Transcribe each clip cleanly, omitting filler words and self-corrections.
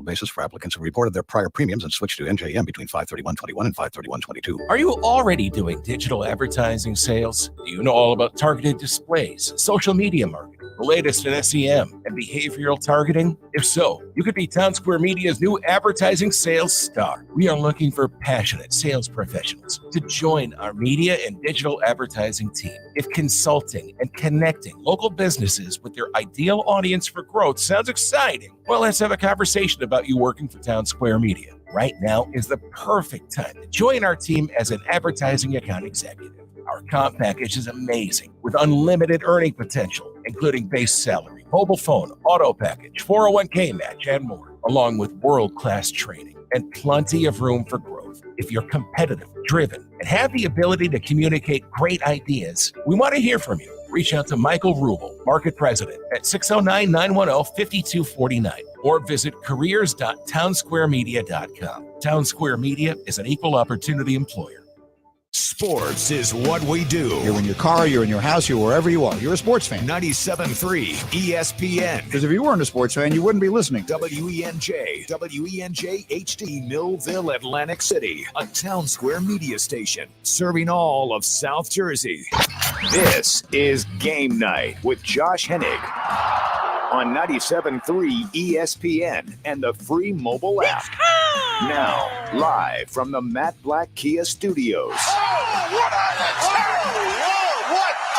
basis for applicants who reported their prior premiums and switched to NJM between 5/31/21 and 5/31/22. Are you already doing digital advertising sales? Do you know all about targeted displays, social media marketing, the latest in SEM, and behavioral targeting? If so, you could be Town Square Media's new advertising sales star. We are looking for passionate sales professionals to join our media and digital advertising team. If consulting and connecting local businesses with their ideal audience for growth sounds exciting, well, let's have a conversation about you working for Town Square Media. Right now is the perfect time to join our team as an advertising account executive. Our comp package is amazing with unlimited earning potential, including base salary, mobile phone, auto package, 401k match, and more, along with world-class training and plenty of room for growth. If you're competitive, driven, and have the ability to communicate great ideas, we want to hear from you. Reach out to Michael Rubel, Market President, at 609-910-5249, or visit careers.townsquaremedia.com. Town Square Media is an equal opportunity employer. Sports is what we do. You're in your car, you're in your house, you're wherever you are. You're a sports fan. 97.3 ESPN. Because if you weren't a sports fan, you wouldn't be listening. WENJ HD, Millville, Atlantic City, a Town Square media station serving all of South Jersey. This is Game Night with Josh Hennig on 97.3 ESPN and the free mobile app. Now, live from the Matt Black Kia Studios. Oh, what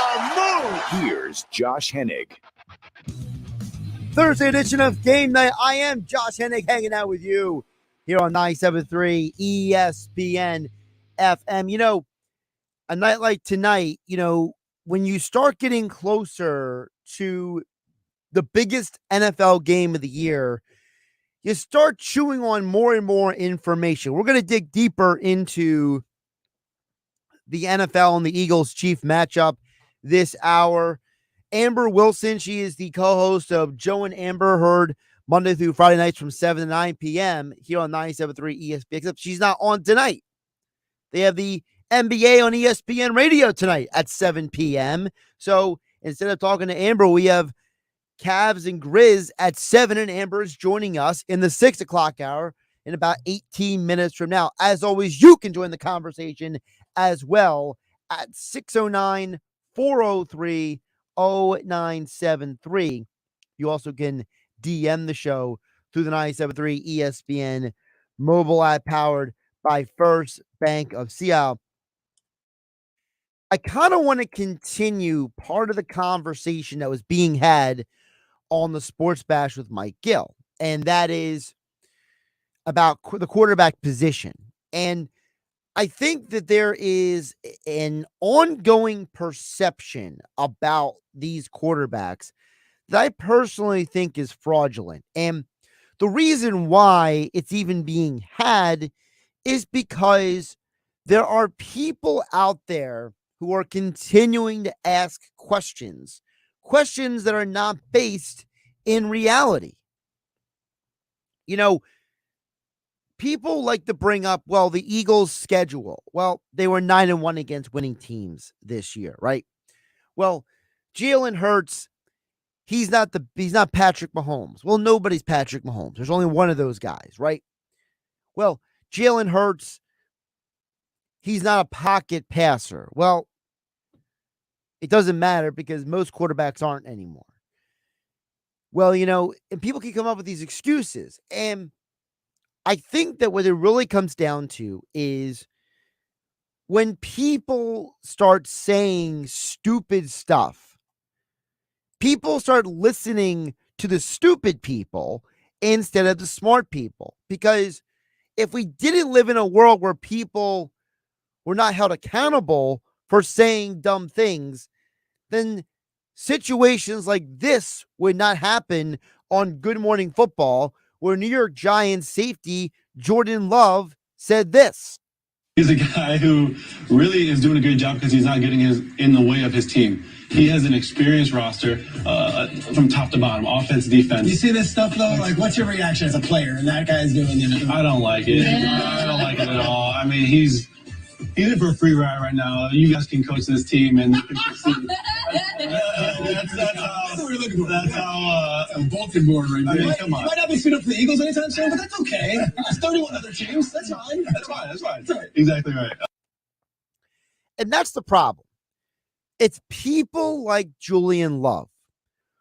a move! Here's Josh Hennig. Thursday edition of Game Night. I am Josh Hennig hanging out with you here on 97.3 ESPN FM. You know, a night like tonight, you know, when you start getting closer to the biggest NFL game of the year, you start chewing on more and more information. We're going to dig deeper into the NFL and the Eagles Chief matchup this hour. Amber Wilson, she is the co-host of Joe and Amber, heard Monday through Friday nights from 7 to 9 p.m. here on 97.3 ESPN, except she's not on tonight. They have the NBA on ESPN radio tonight at 7 p.m. So instead of talking to Amber, we have Cavs and Grizz at 7, and Amber is joining us in the 6 o'clock hour in about 18 minutes from now. As always, you can join the conversation as well at 609-403-0973. You also can DM the show through the 97.3 ESPN mobile app powered by First Bank of Seattle. I kind of want to continue part of the conversation that was being had on the Sports Bash with Mike Gill, and that is about the quarterback position. And I think that there is an ongoing perception about these quarterbacks that I personally think is fraudulent. And the reason why it's even being had is because there are people out there who are continuing to ask questions that are not based in reality. You know, people like to bring up, well, the Eagles' schedule. Well, they were 9-1 against winning teams this year, right? Well, Jalen Hurts, he's not Patrick Mahomes. Well, nobody's Patrick Mahomes. There's only one of those guys, right? Well, Jalen Hurts, he's not a pocket passer. Well, it doesn't matter because most quarterbacks aren't anymore. Well, you know, and people can come up with these excuses. And I think that what it really comes down to is when people start saying stupid stuff, people start listening to the stupid people instead of the smart people. Because if we didn't live in a world where people were not held accountable for saying dumb things, then situations like this would not happen on Good Morning Football, where New York Giants safety Jordan Love said this. He's a guy who really is doing a good job because he's not getting in the way of his team. He has an experienced roster from top to bottom, offense, defense. You see this stuff, though? Like, what's your reaction as a player? And that guy's doing it. I don't like it. I don't like it at all. I mean, he's in for a free ride right now. You guys can coach this team, and that's looking for. That's how Baltimore right there. Come You on. might not be suited up for the Eagles anytime soon, but that's okay. There's 31 other teams. That's fine. That's fine. Exactly right. And that's the problem. It's people like Julian Love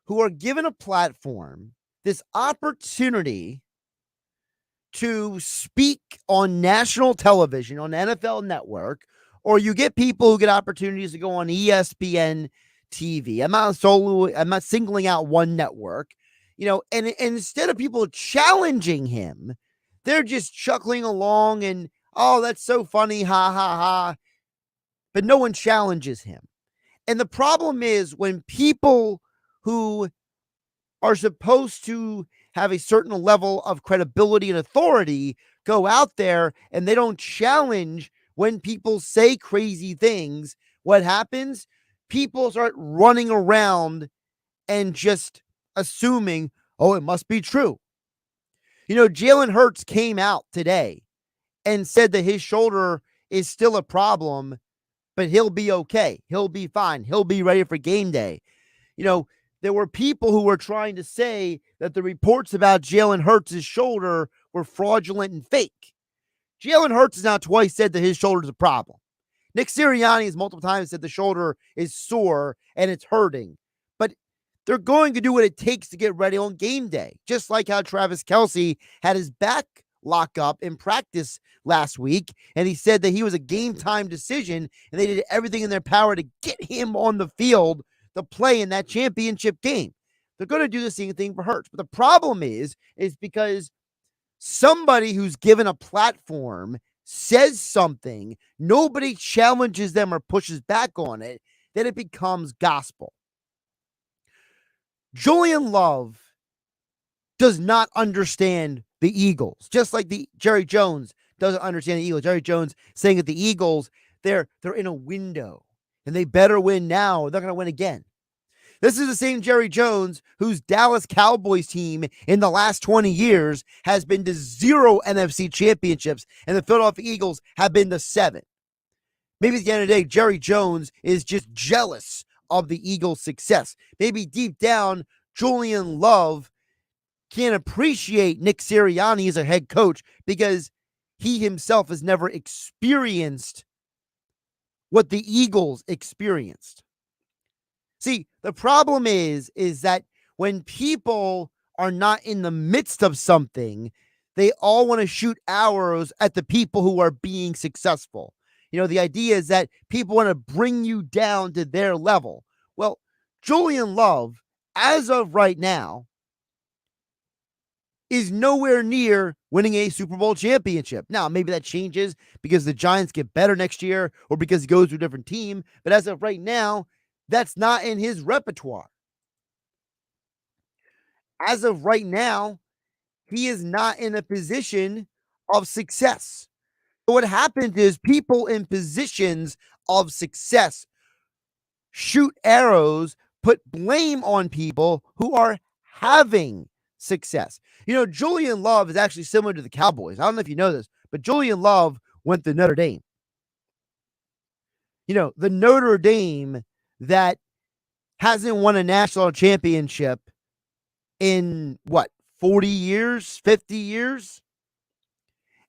who are given a platform, this opportunity to speak on national television, on NFL Network, or you get people who get opportunities to go on ESPN TV. I'm not singling out one network, and instead of people challenging him, they're just chuckling along and, oh, that's so funny, ha ha ha. But no one challenges him. And the problem is when people who are supposed to have a certain level of credibility and authority go out there and they don't challenge when people say crazy things, what happens? People start running around and just assuming, oh, it must be true. Jalen Hurts came out today and said that his shoulder is still a problem, but he'll be okay. He'll be fine. He'll be ready for game day. There were people who were trying to say that the reports about Jalen Hurts' shoulder were fraudulent and fake. Jalen Hurts has now twice said that his shoulder is a problem. Nick Sirianni has multiple times said the shoulder is sore and it's hurting. But they're going to do what it takes to get ready on game day. Just like how Travis Kelce had his back lock up in practice last week, and he said that he was a game time decision, and they did everything in their power to get him on the field to play in that championship game. They're going to do the same thing for Hurts. But the problem is because somebody who's given a platform says something, nobody challenges them or pushes back on it, then it becomes gospel. Julian Love does not understand the Eagles, just like Jerry Jones doesn't understand the Eagles. Jerry Jones saying that the Eagles, they're in a window and they better win now or they're going to win again. This is the same Jerry Jones whose Dallas Cowboys team in the last 20 years has been to 0 NFC championships, and the Philadelphia Eagles have been to 7. Maybe at the end of the day, Jerry Jones is just jealous of the Eagles' success. Maybe deep down, Julian Love can't appreciate Nick Sirianni as a head coach because he himself has never experienced what the Eagles experienced. See, the problem is that when people are not in the midst of something, they all want to shoot arrows at the people who are being successful. The idea is that people want to bring you down to their level. Well, Julian Love, as of right now, is nowhere near winning a Super Bowl championship. Now, maybe that changes because the Giants get better next year or because he goes to a different team. But as of right now, that's not in his repertoire. As of right now, he is not in a position of success. What happens is people in positions of success shoot arrows, put blame on people who are having success. Julian Love is actually similar to the Cowboys. I don't know if you know this, but Julian Love went to Notre Dame. The Notre Dame that hasn't won a national championship in 40 years, 50 years?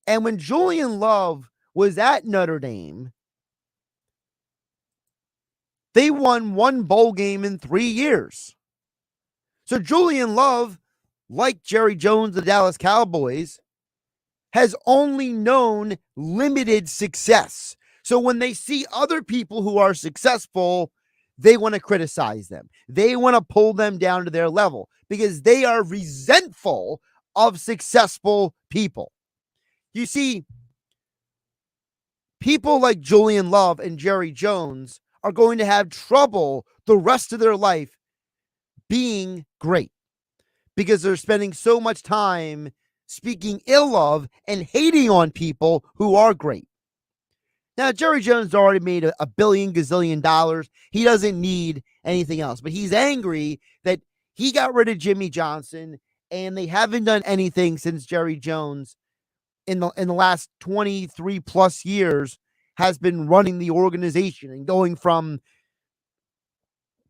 And when Julian Love was at Notre Dame, they won one bowl game in 3 years. So Julian Love, like Jerry Jones, the Dallas Cowboys, has only known limited success. So when they see other people who are successful, they want to criticize them. They want to pull them down to their level because they are resentful of successful people. You see, people like Julian Love and Jerry Jones are going to have trouble the rest of their life being great because they're spending so much time speaking ill of and hating on people who are great. Now, Jerry Jones already made a billion gazillion dollars. He doesn't need anything else, but he's angry that he got rid of Jimmy Johnson and they haven't done anything since Jerry Jones in the last 23 plus years has been running the organization and going from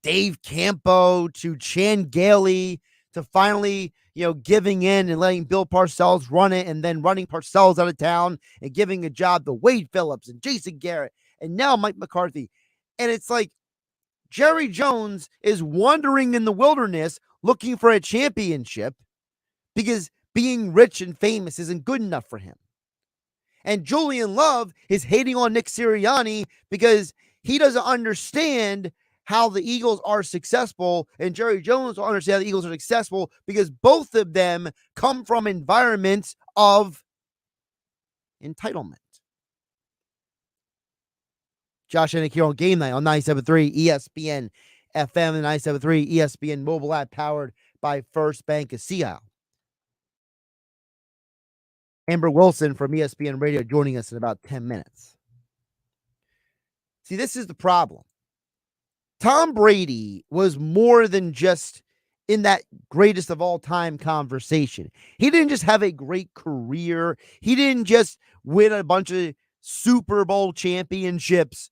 Dave Campo to Chan Gailey to finally, giving in and letting Bill Parcells run it and then running Parcells out of town and giving a job to Wade Phillips and Jason Garrett and now Mike McCarthy. And it's like Jerry Jones is wandering in the wilderness looking for a championship because being rich and famous isn't good enough for him. And Julian Love is hating on Nick Sirianni because he doesn't understand how the Eagles are successful, and Jerry Jones will understand how the Eagles are successful because both of them come from environments of entitlement. Josh Hennig here on Game Night on 97.3 ESPN FM and 97.3 ESPN mobile app powered by First Bank of Seattle. Amber Wilson from ESPN Radio joining us in about 10 minutes. See, this is the problem. Tom Brady was more than just in that greatest of all time conversation. He didn't just have a great career. He didn't just win a bunch of Super Bowl championships.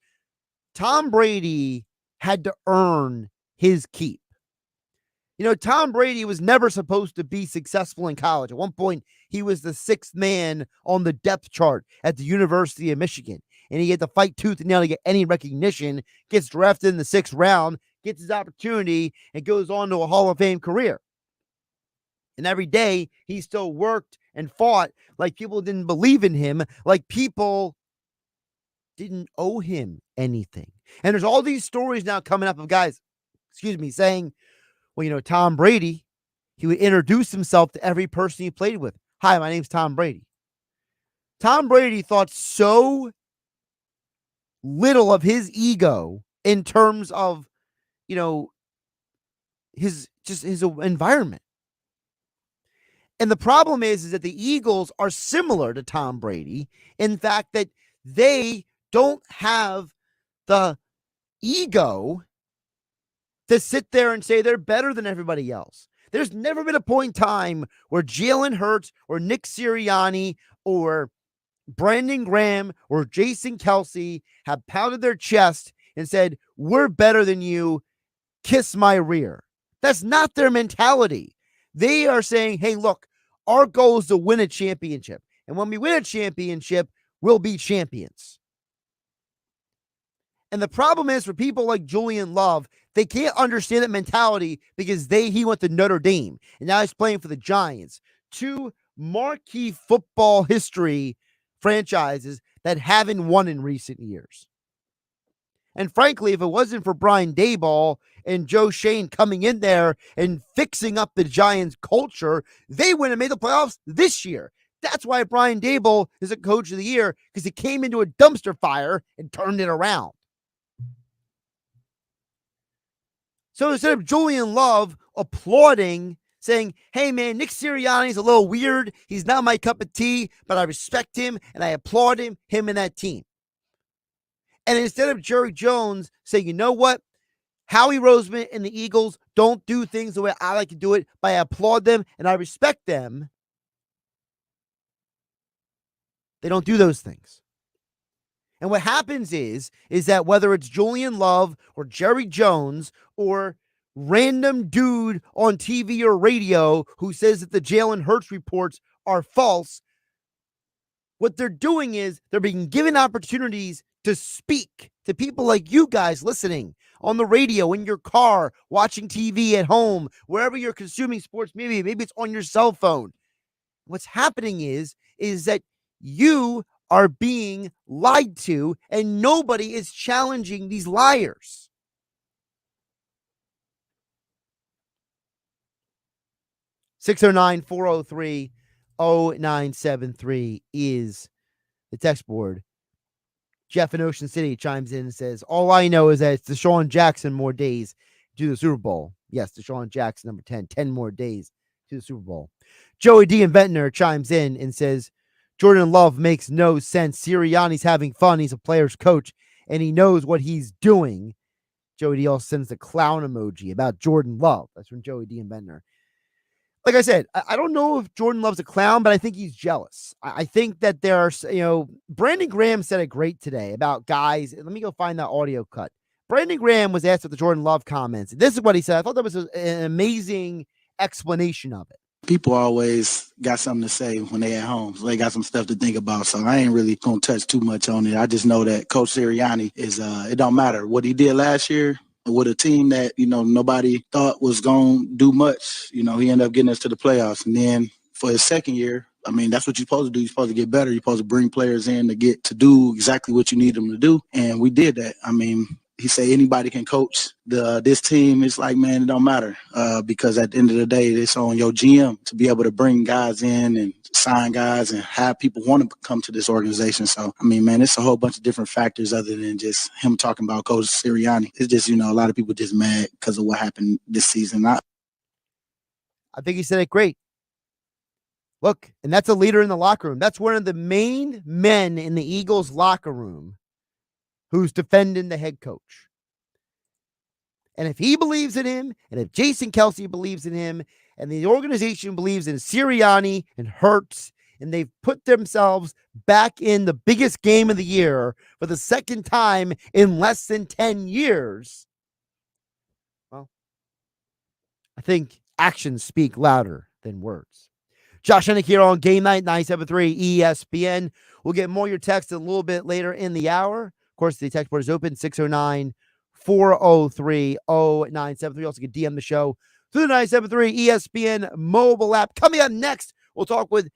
Tom Brady had to earn his keep. Tom Brady was never supposed to be successful in college. At one point, he was the sixth man on the depth chart at the University of Michigan. And he had to fight tooth and nail to get any recognition, gets drafted in the 6th round, gets his opportunity, and goes on to a Hall of Fame career. And every day, he still worked and fought like people didn't believe in him, like people didn't owe him anything. And there's all these stories now coming up of guys, saying, well, Tom Brady, he would introduce himself to every person he played with. Hi, my name's Tom Brady. Tom Brady thought so little of his ego in terms of, his environment. And the problem is that the Eagles are similar to Tom Brady in fact that they don't have the ego to sit there and say they're better than everybody else. There's never been a point in time where Jalen Hurts or Nick Sirianni or Brandon Graham or Jason Kelsey have pounded their chest and said, we're better than you, kiss my rear. That's not their mentality. They are saying, hey, look, our goal is to win a championship. And when we win a championship, we'll be champions. And the problem is for people like Julian Love, they can't understand that mentality because he went to Notre Dame and now he's playing for the Giants. Two marquee football history franchises that haven't won in recent years. And frankly, if it wasn't for Brian Daboll and Joe Shane coming in there and fixing up the Giants culture, they wouldn't have made the playoffs this year. That's why Brian Daboll is a coach of the year, because he came into a dumpster fire and turned it around. So instead of Julian Love applauding, saying, hey, man, Nick Sirianni's a little weird. He's not my cup of tea, but I respect him and I applaud him and that team. And instead of Jerry Jones saying, you know what? Howie Roseman and the Eagles don't do things the way I like to do it, but I applaud them and I respect them. They don't do those things. And what happens is that whether it's Julian Love or Jerry Jones or random dude on TV or radio who says that the Jalen Hurts reports are false, what they're doing is they're being given opportunities to speak to people like you guys listening on the radio, in your car, watching TV at home, wherever you're consuming sports media. Maybe it's on your cell phone. What's happening is that you are being lied to and nobody is challenging these liars. (609-403-0973) is the text board. Jeff in Ocean City chimes in and says, all I know is that it's Deshaun Jackson more days to the Super Bowl. Yes, Deshaun Jackson, number 10 more days to the Super Bowl. Joey D. in Ventnor chimes in and says, Jordan Love makes no sense. Sirianni's having fun. He's a player's coach, and he knows what he's doing. Joey D. also sends the clown emoji about Jordan Love. That's from Joey D. in Ventnor. Like I said, I don't know if Jordan Love's a clown, but I think he's jealous. I think that there are, Brandon Graham said it great today about guys. Let me go find that audio cut. Brandon Graham was asked about the Jordan Love comments. This is what he said. I thought that was an amazing explanation of it. People always got something to say when they at home. So they got some stuff to think about. So I ain't really going to touch too much on it. I just know that Coach Sirianni is, it don't matter what he did last year with a team that, nobody thought was going to do much. He ended up getting us to the playoffs. And then for his second year, that's what you're supposed to do. You're supposed to get better. You're supposed to bring players in to do exactly what you need them to do. And we did that. He said anybody can coach this team. It's like, man, it don't matter because at the end of the day, it's on your GM to be able to bring guys in and sign guys and have people want to come to this organization. So, it's a whole bunch of different factors other than just him talking about Coach Sirianni. It's just, a lot of people just mad because of what happened this season. I think he said it great. Look, and that's a leader in the locker room. That's one of the main men in the Eagles locker room who's defending the head coach. And if he believes in him, and if Jason Kelce believes in him, and the organization believes in Sirianni and Hurts, and they've put themselves back in the biggest game of the year for the second time in less than 10 years, well, I think actions speak louder than words. Josh Hennig here on Game Night 97.3 ESPN. We'll get more of your text a little bit later in the hour. Of course, the text board is open, 609-403-0973. You also can DM the show through the 97.3 ESPN mobile app. Coming up next, we'll talk with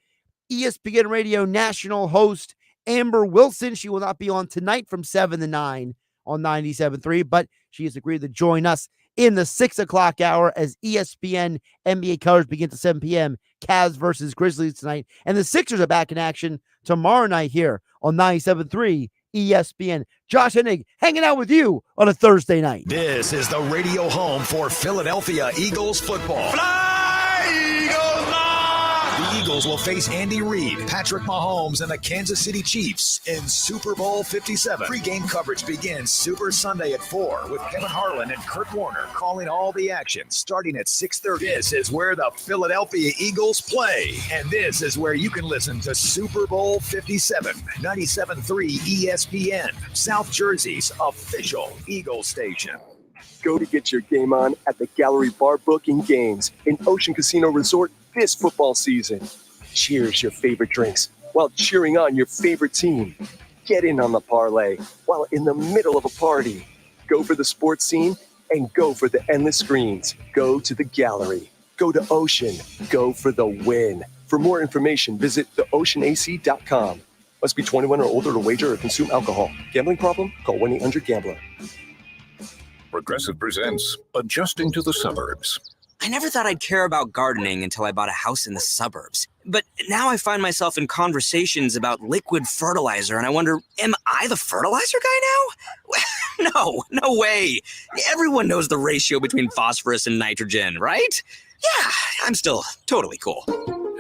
ESPN Radio national host Amber Wilson. She will not be on tonight from 7 to 9 on 97.3, but she has agreed to join us in the 6 o'clock hour as ESPN NBA coverage begins at 7 p.m. Cavs versus Grizzlies tonight. And the Sixers are back in action tomorrow night here on 97.3 ESPN. Josh Hennig hanging out with you on a Thursday night. This is the radio home for Philadelphia Eagles football. Fly, Eagles, fly! The Eagles will face Andy Reid, Patrick Mahomes, and the Kansas City Chiefs in Super Bowl 57. Pre-game coverage begins Super Sunday at 4 with Kevin Harlan and Kurt Warner calling all the action starting at 6:30. This is where the Philadelphia Eagles play, and this is where you can listen to Super Bowl 57, 97.3 ESPN, South Jersey's official Eagles station. Go to get your game on at the Gallery Bar Booking Games in Ocean Casino Resort this football season. Cheers your favorite drinks while cheering on your favorite team. Get in on the parlay while in the middle of a party. Go for the sports scene and go for the endless screens. Go to the Gallery. Go to Ocean. Go for the win. For more information, visit theoceanac.com. Must be 21 or older to wager or consume alcohol. Gambling problem? Call 1-800-GAMBLER. Progressive presents Adjusting to the Suburbs. I never thought I'd care about gardening until I bought a house in the suburbs. But now I find myself in conversations about liquid fertilizer, and I wonder, am I the fertilizer guy now? No way. Everyone knows the ratio between phosphorus and nitrogen, right? Yeah, I'm still totally cool.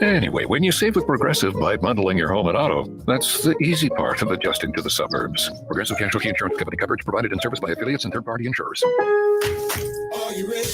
Anyway, when you save with Progressive by bundling your home and auto, that's the easy part of adjusting to the suburbs. Progressive Casualty Insurance Company coverage provided in service by affiliates and third-party insurers. Are you ready?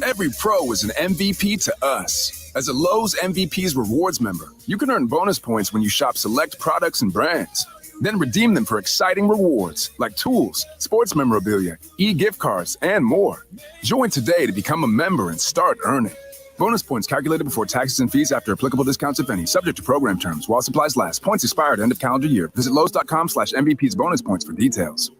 Every pro is an MVP to us. As a Lowe's MVP's Rewards member, you can earn bonus points when you shop select products and brands. Then redeem them for exciting rewards like tools, sports memorabilia, e-gift cards, and more. Join today to become a member and start earning. Bonus points calculated before taxes and fees after applicable discounts, if any, subject to program terms while supplies last. Points expire at end of calendar year. Visit Lowe's.com/MVP's bonus points for details.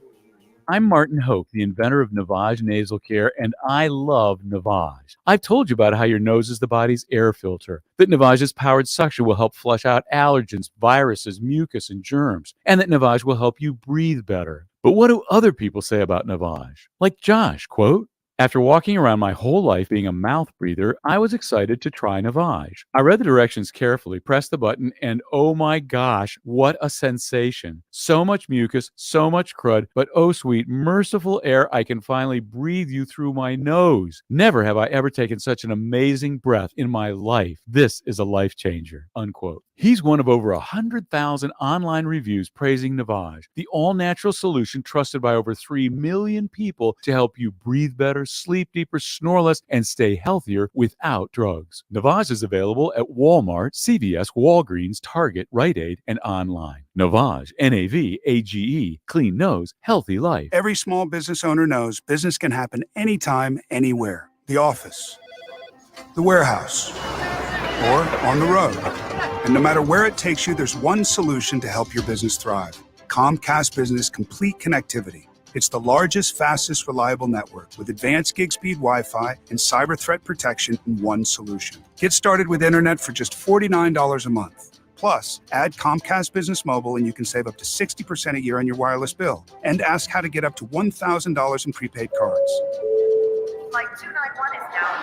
I'm Martin Hoke, the inventor of Navage Nasal Care, and I love Navage. I've told you about how your nose is the body's air filter, that Navage's powered suction will help flush out allergens, viruses, mucus, and germs, and that Navage will help you breathe better. But what do other people say about Navage? Like Josh, quote, "After walking around my whole life being a mouth breather, I was excited to try Navage. I read the directions carefully, pressed the button, and oh my gosh, what a sensation. So much mucus, so much crud, but oh sweet, merciful air, I can finally breathe you through my nose. Never have I ever taken such an amazing breath in my life. This is a life changer," unquote. He's one of over 100,000 online reviews praising Navage, the all-natural solution trusted by over 3 million people to help you breathe better, better, sleep deeper, snore less, and stay healthier without drugs. Navage is available at Walmart, CVS, Walgreens, Target, Rite Aid, and online. Navage, Navage, clean nose, healthy life. Every small business owner knows business can happen anytime, anywhere. The office, the warehouse, or on the road. And no matter where it takes you, there's one solution to help your business thrive. Comcast Business Complete Connectivity. It's the largest, fastest, reliable network with advanced gig speed Wi-Fi and cyber threat protection in one solution. Get started with internet for just $49 a month. Plus, add Comcast Business Mobile and you can save up to 60% a year on your wireless bill. And ask how to get up to $1,000 in prepaid cards. Flight 291 is now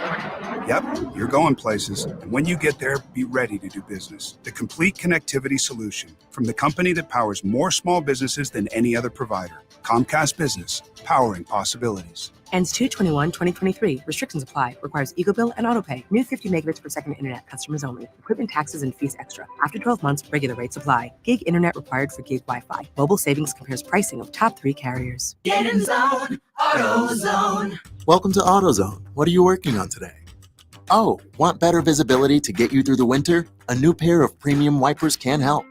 Yep, you're going places. And when you get there, be ready to do business. The complete connectivity solution from the company that powers more small businesses than any other provider. Comcast Business, powering possibilities. Ends 2/21/2023. Restrictions apply. Requires EcoBill and AutoPay. New 50 megabits per second internet. Customers only. Equipment taxes and fees extra. After 12 months, regular rates apply. Gig internet required for gig Wi-Fi. Mobile savings compares pricing of top 3 carriers. Get in zone, AutoZone. Welcome to AutoZone. What are you working on today? Oh, want better visibility to get you through the winter? A new pair of premium wipers can help.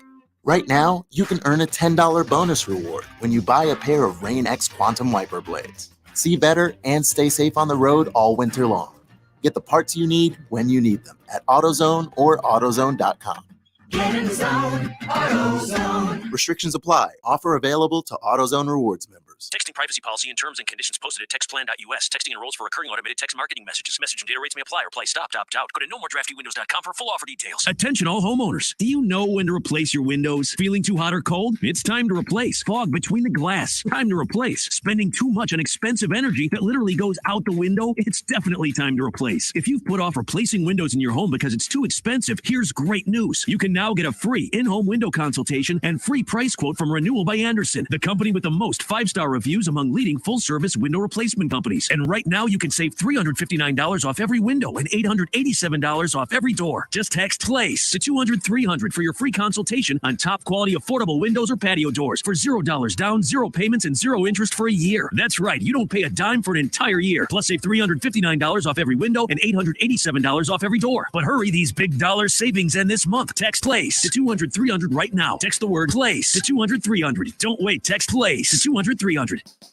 Right now, you can earn a $10 bonus reward when you buy a pair of Rain-X Quantum Wiper Blades. See better and stay safe on the road all winter long. Get the parts you need when you need them at AutoZone or AutoZone.com. Get in zone, AutoZone. Restrictions apply. Offer available to AutoZone Rewards members. Texting privacy policy and terms and conditions posted at textplan.us. Texting enrolls for recurring automated text marketing messages. Message and data rates may apply. Reply stop, opt out. Go to nomoredraftywindows.com for full offer details. Attention all homeowners. Do you know when to replace your windows? Feeling too hot or cold? It's time to replace. Fog between the glass. Time to replace. Spending too much on expensive energy that literally goes out the window? It's definitely time to replace. If you've put off replacing windows in your home because it's too expensive, here's great news. You can now get a free in-home window consultation and free price quote from Renewal by Andersen, the company with the most 5-star reviews among leading full-service window replacement companies. And right now, you can save $359 off every window and $887 off every door. Just text PLACE to 200-300 for your free consultation on top-quality affordable windows or patio doors for $0 down, 0 payments, and 0 interest for a year. That's right. You don't pay a dime for an entire year. Plus, save $359 off every window and $887 off every door. But hurry, these big dollar savings end this month. Text PLACE to 200-300 right now. Text the word PLACE to 200-300. Don't wait. Text PLACE to 200-300.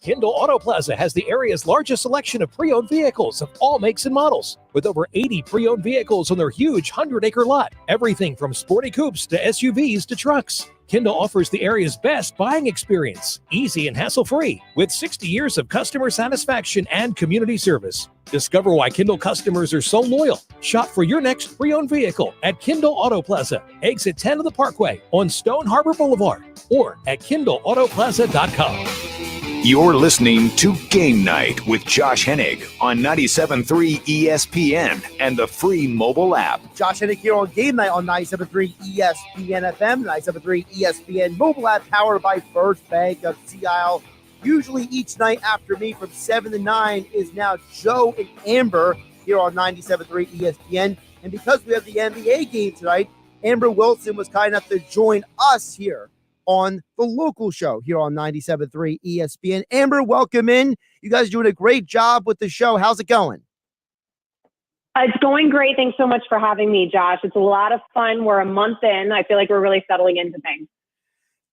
Kindle Auto Plaza has the area's largest selection of pre-owned vehicles of all makes and models, with over 80 pre-owned vehicles on their huge 100-acre lot. Everything from sporty coupes to SUVs to trucks. Kindle offers the area's best buying experience, easy and hassle-free, with 60 years of customer satisfaction and community service. Discover why Kindle customers are so loyal. Shop for your next pre-owned vehicle at Kindle Auto Plaza, exit 10 of the Parkway on Stone Harbor Boulevard, or at KindleAutoplaza.com. You're listening to Game Night with Josh Hennig on 97.3 ESPN and the free mobile app. Josh Hennig here on Game Night on 97.3 ESPN FM, 97.3 ESPN mobile app powered by First Bank of Sea Isle. Usually each night after me from 7 to 9 is now Joe and Amber here on 97.3 ESPN. And because we have the NBA game tonight, Amber Wilson was kind enough to join us here on the local show here on 97.3 ESPN. Amber, welcome in. You guys are doing a great job with the show. How's it going? It's going great. Thanks so much for having me, Josh. It's a lot of fun. We're a month in. I feel like we're really settling into things.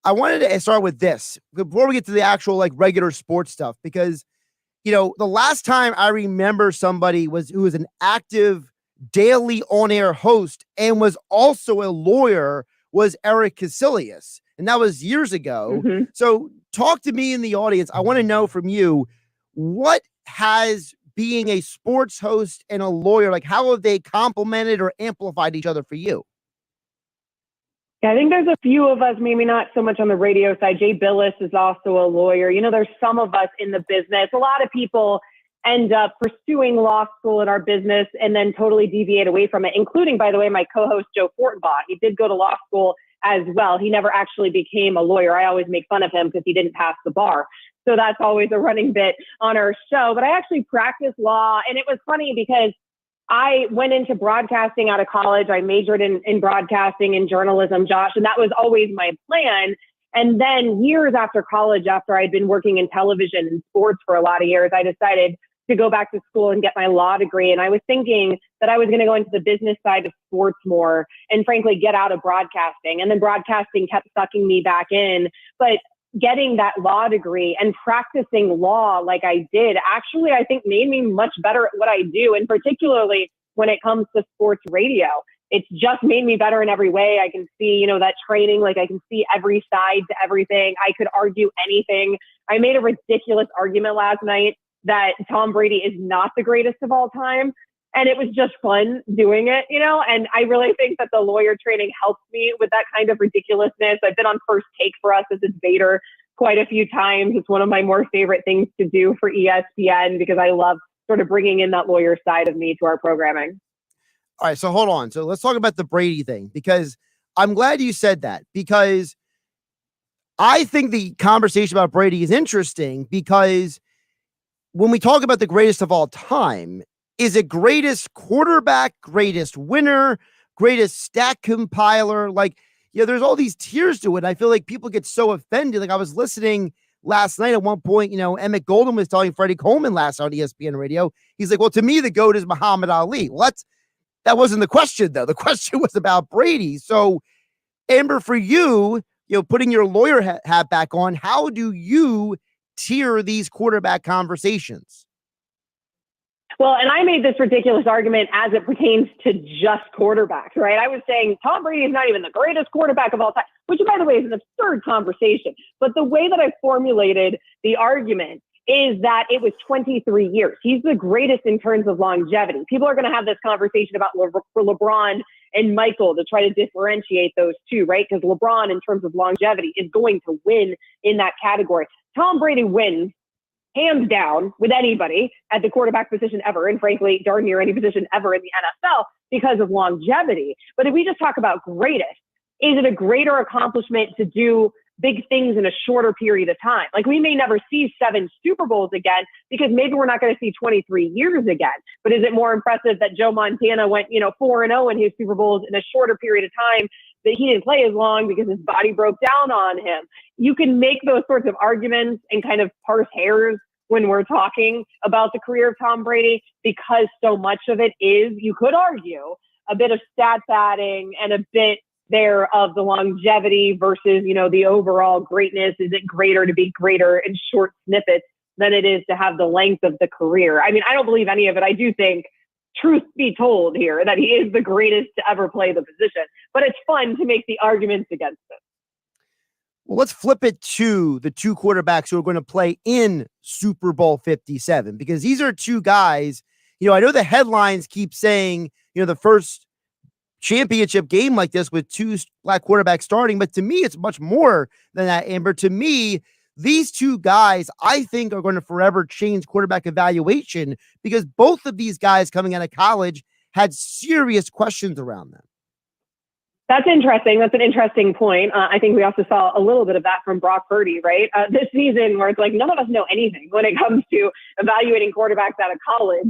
I wanted to start with this before we get to the actual regular sports stuff, because, the last time I remember somebody who was an active daily on-air host and was also a lawyer was Eric Casillas. And that was years ago. Mm-hmm. So talk to me in the audience. I want to know from you, what has being a sports host and a lawyer, how have they complemented or amplified each other for you? Yeah, I think there's a few of us, maybe not so much on the radio side. Jay Billis is also a lawyer. There's some of us in the business. A lot of people end up pursuing law school in our business and then totally deviate away from it, including, by the way, my co-host, Joe Fortenbaugh. He did go to law school as well. He never actually became a lawyer. I always make fun of him because he didn't pass the bar. So that's always a running bit on our show. But I actually practiced law. And it was funny because I went into broadcasting out of college. I majored in broadcasting and journalism, Josh, and that was always my plan. And then years after college, after I'd been working in television and sports for a lot of years, I decided to go back to school and get my law degree. And I was thinking that I was going to go into the business side of sports more and frankly get out of broadcasting. And then broadcasting kept sucking me back in. But getting that law degree and practicing law like I did actually, I think, made me much better at what I do. And particularly when it comes to sports radio, it's just made me better in every way. I can see, that training, like I can see every side to everything. I could argue anything. I made a ridiculous argument last night that Tom Brady is not the greatest of all time. And it was just fun doing it, and I really think that the lawyer training helped me with that kind of ridiculousness. I've been on First Take for Us as a debater quite a few times. It's one of my more favorite things to do for ESPN because I love sort of bringing in that lawyer side of me to our programming. All right, so hold on. So let's talk about the Brady thing, because I'm glad you said that, because I think the conversation about Brady is interesting, because when we talk about the greatest of all time, is it greatest quarterback, greatest winner, greatest stat compiler? There's all these tiers to it. I feel like people get so offended. Like I was listening last night at one point, Emmett Golden was telling Freddie Coleman last on ESPN radio. He's like, well, to me, the GOAT is Muhammad Ali. That wasn't the question, though. The question was about Brady. So, Amber, for you, putting your lawyer hat back on, how do you tier these quarterback conversations? Well, and I made this ridiculous argument as it pertains to just quarterbacks, right? I was saying Tom Brady is not even the greatest quarterback of all time, which, by the way, is an absurd conversation. But the way that I formulated the argument is that it was 23 years. He's the greatest in terms of longevity. People are going to have this conversation about LeBron and Michael to try to differentiate those two, right? Because LeBron, in terms of longevity, is going to win in that category. Tom Brady wins hands down with anybody at the quarterback position ever, and frankly, darn near any position ever in the NFL because of longevity. But if we just talk about greatest, is it a greater accomplishment to do big things in a shorter period of time? Like, we may never see 7 Super Bowls again because maybe we're not going to see 23 years again. But is it more impressive that Joe Montana went, 4-0 in his Super Bowls in a shorter period of time, that he didn't play as long because his body broke down on him? You can make those sorts of arguments and kind of parse hairs when we're talking about the career of Tom Brady, because so much of it is, you could argue, a bit of stats adding and a bit there of the longevity versus, the overall greatness. Is it greater to be greater in short snippets than it is to have the length of the career? I mean, I don't believe any of it. I do think, truth be told here, that he is the greatest to ever play the position, but it's fun to make the arguments against it. Well, let's flip it to the two quarterbacks who are going to play in Super Bowl 57, because these are two guys, I know the headlines keep saying, the first championship game like this with two black quarterbacks starting, but to me, it's much more than that, Amber. To me, these two guys, I think, are going to forever change quarterback evaluation, because both of these guys coming out of college had serious questions around them. That's interesting. That's an interesting point. I think we also saw a little bit of that from Brock Purdy, right? This season, where it's like none of us know anything when it comes to evaluating quarterbacks out of college.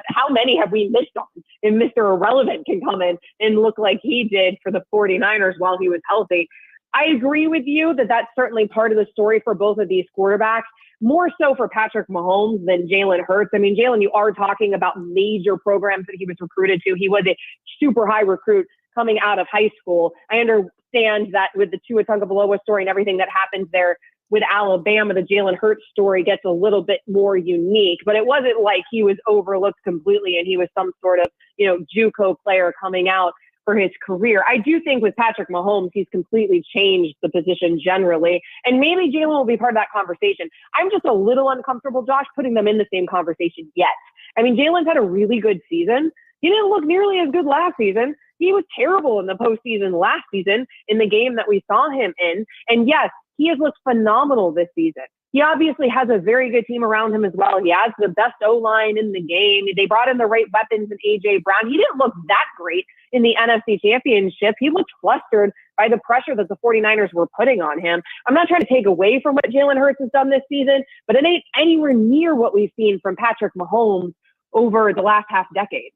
How many have we missed on? And Mr. Irrelevant can come in and look like he did for the 49ers while he was healthy. I agree with you that that's certainly part of the story for both of these quarterbacks, more so for Patrick Mahomes than Jalen Hurts. I mean, Jalen, you are talking about major programs that he was recruited to. He was a super high recruit coming out of high school. I understand that with the Tua Tagovailoa story and everything that happens there with Alabama, the Jalen Hurts story gets a little bit more unique, but it wasn't like he was overlooked completely and he was some sort of, JUCO player coming out for his career. I do think with Patrick Mahomes, he's completely changed the position generally, and maybe Jalen will be part of that conversation. I'm just a little uncomfortable, Josh, putting them in the same conversation yet. I mean, Jalen's had a really good season. He didn't look nearly as good last season. He was terrible in the postseason last season in the game that we saw him in. And yes, he has looked phenomenal this season. He obviously has a very good team around him as well. He has the best O-line in the game. They brought in the right weapons in A.J. Brown. He didn't look that great in the NFC Championship. He looked flustered by the pressure that the 49ers were putting on him. I'm not trying to take away from what Jalen Hurts has done this season, but it ain't anywhere near what we've seen from Patrick Mahomes over the last half decade.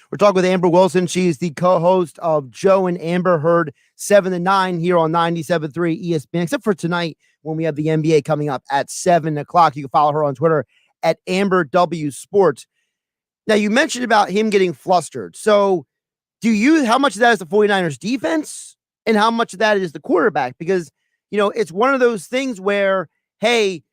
We're talking with Amber Wilson. She's the co-host of Joe and Amber Heard 7 to 9 here on 97.3 ESPN, except for tonight when we have the NBA coming up at 7 o'clock. You can follow her on Twitter at Amber W Sports. Now, you mentioned about him getting flustered. So how much of that is the 49ers defense and how much of that is the quarterback? Because, it's one of those things where, hey,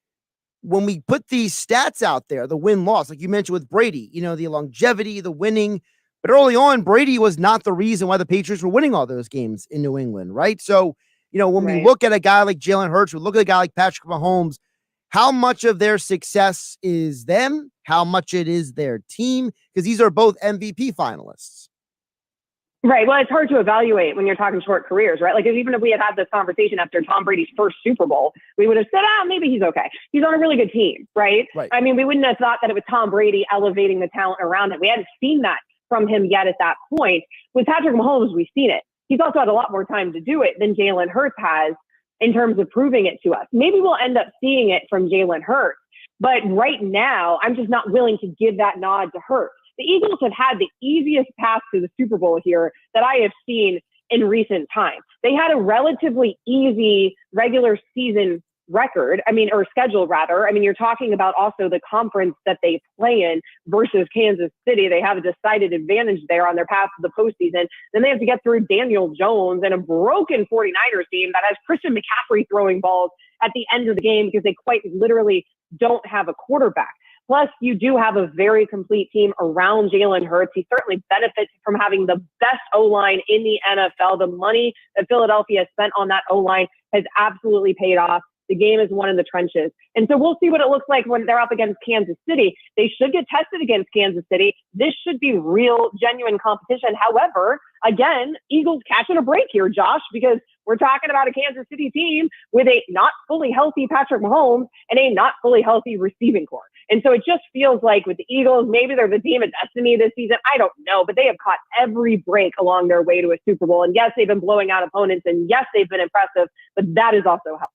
when we put these stats out there, the win-loss, like you mentioned with Brady, the longevity, the winning, but early on, Brady was not the reason why the Patriots were winning all those games in New England, right? So, when we look at a guy like Jalen Hurts, we look at a guy like Patrick Mahomes, how much of their success is them? How much it is their team? Because these are both MVP finalists. Right. Well, it's hard to evaluate when you're talking short careers, right? Like, even if we had this conversation after Tom Brady's first Super Bowl, we would have said, maybe he's okay. He's on a really good team, right? I mean, we wouldn't have thought that it was Tom Brady elevating the talent around him. We hadn't seen that from him yet at that point. With Patrick Mahomes, we've seen it. He's also had a lot more time to do it than Jalen Hurts has in terms of proving it to us. Maybe we'll end up seeing it from Jalen Hurts, but right now, I'm just not willing to give that nod to Hurts. The Eagles have had the easiest path to the Super Bowl here that I have seen in recent times. They had a relatively easy regular season record, or schedule rather. You're talking about also the conference that they play in versus Kansas City. They have a decided advantage there on their path to the postseason. Then they have to get through Daniel Jones and a broken 49ers team that has Christian McCaffrey throwing balls at the end of the game because they quite literally don't have a quarterback. Plus, you do have a very complete team around Jalen Hurts. He certainly benefits from having the best O-line in the NFL. The money that Philadelphia spent on that O-line has absolutely paid off. The game is won in the trenches. And so we'll see what it looks like when they're up against Kansas City. They should get tested against Kansas City. This should be real, genuine competition. However, again, Eagles catching a break here, Josh, because we're talking about a Kansas City team with a not fully healthy Patrick Mahomes and a not fully healthy receiving core. And so it just feels like with the Eagles, maybe they're the team of destiny this season. I don't know, but they have caught every break along their way to a Super Bowl. And yes, they've been blowing out opponents. And yes, they've been impressive, but that is also helpful.